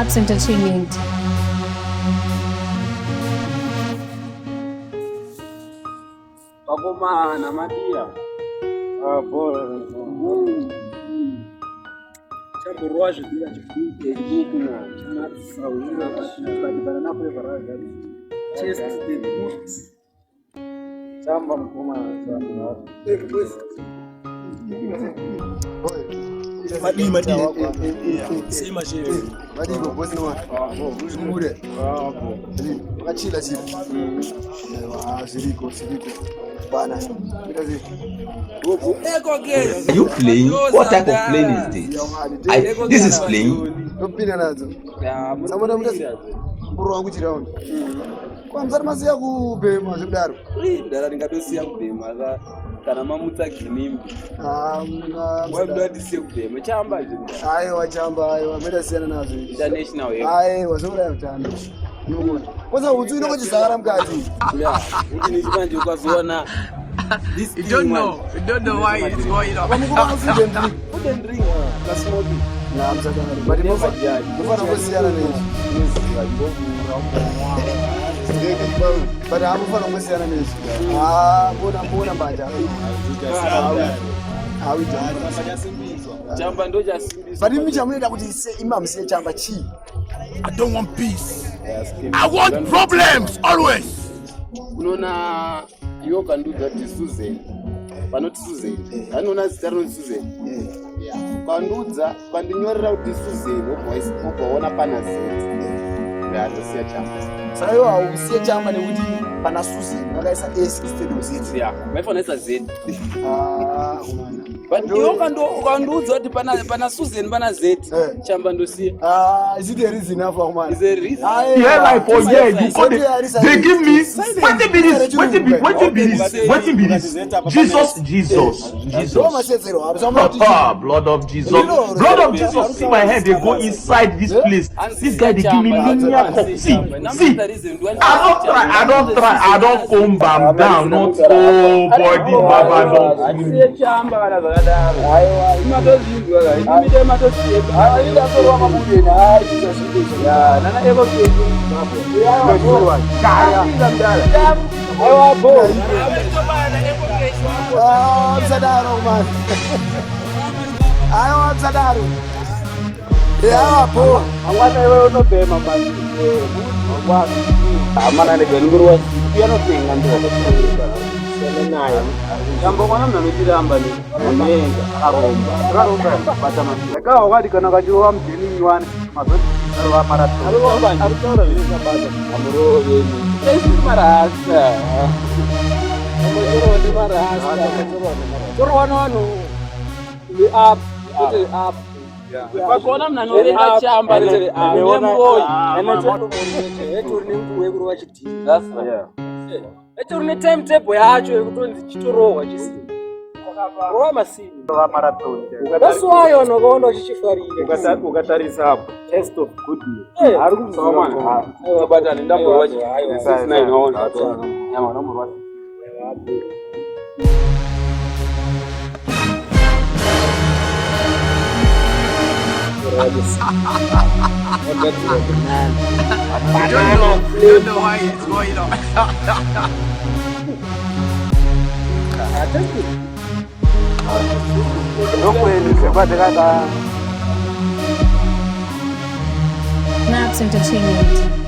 Snaps Entertainment. Pakomana Matia. Chamburwaje bila chikuku na tunasauna tukadibana na kule baraza. Chest the boots. Chamba mkoma sana. Madima sema shehe madima bosi na uzungure achila siku siriko bana Are you playing? What type of plane is this? This is playing. topina nazo samona mtasi mburu wangu chiraoni kwa mzari masia kubema zindaro ndara ndingadosia kubema kana mamutsa ginimbi wabdadi sie kubema chamba aiwa chamba aiwa meda siana nazo international aiwa zora utano kwanza uzuri noko chisara mkati uti nizimanje ukazoona this you don't know why it's going on. Food and drink na smoking na mzada bali mfano kusiana nini bali amfano kusiana nini mbona mbanja hawi chamba ndo jasimbizwa bali mimi chamwenda kuti imam sie chamba chi. I don't want peace. I want problems always. Unaona you can do that is Susan. But not Susan. Anona zitaro Susan. Kandudza kandinyorera kuti Susan voice ukaona pana set. Ngatosia chamba. Sayo ausie chamba nekuti pana Susan akaisa S instead of Z. Yeah, maifanisa Z. But you kandudza kuti pana Susan pana Z. Chamba ndosia. Is it the reason for man? Is there reason? Yeah, like for years. They give me what be this? Jesus. Blood of Jesus. See my head, they go inside this place. This guy, they give me linear cup. See. I don't come back down. Not body, Baba, don't. Msadaro man. Ayo msadaro. Hapo. Angwana wewe unobema basi. Amana ne gengurwa piano tenga ndo nayo. Jambo mwana mnamijiramba ni menga aromba batama. Eka wakati kana kajiro wa mjini nywane mazoni wa marathon. Arutora vile bado. Amuro yenu. Esi marasa. Amuro ni marasa. Korwano ni up Bakona mnanoleka chamba lele boy eto ni mbuwe kuri wachiti that's eto ni timetable yacho yekutonzi chitorowa chisi rowa masini wa marathon that's why onogondo chichifarire ukatarisa hapo test of good news ari kusoma bata ndambo wachi 69 on yama ndambo wachi You don't know why it's going on. Snaps Entertainment.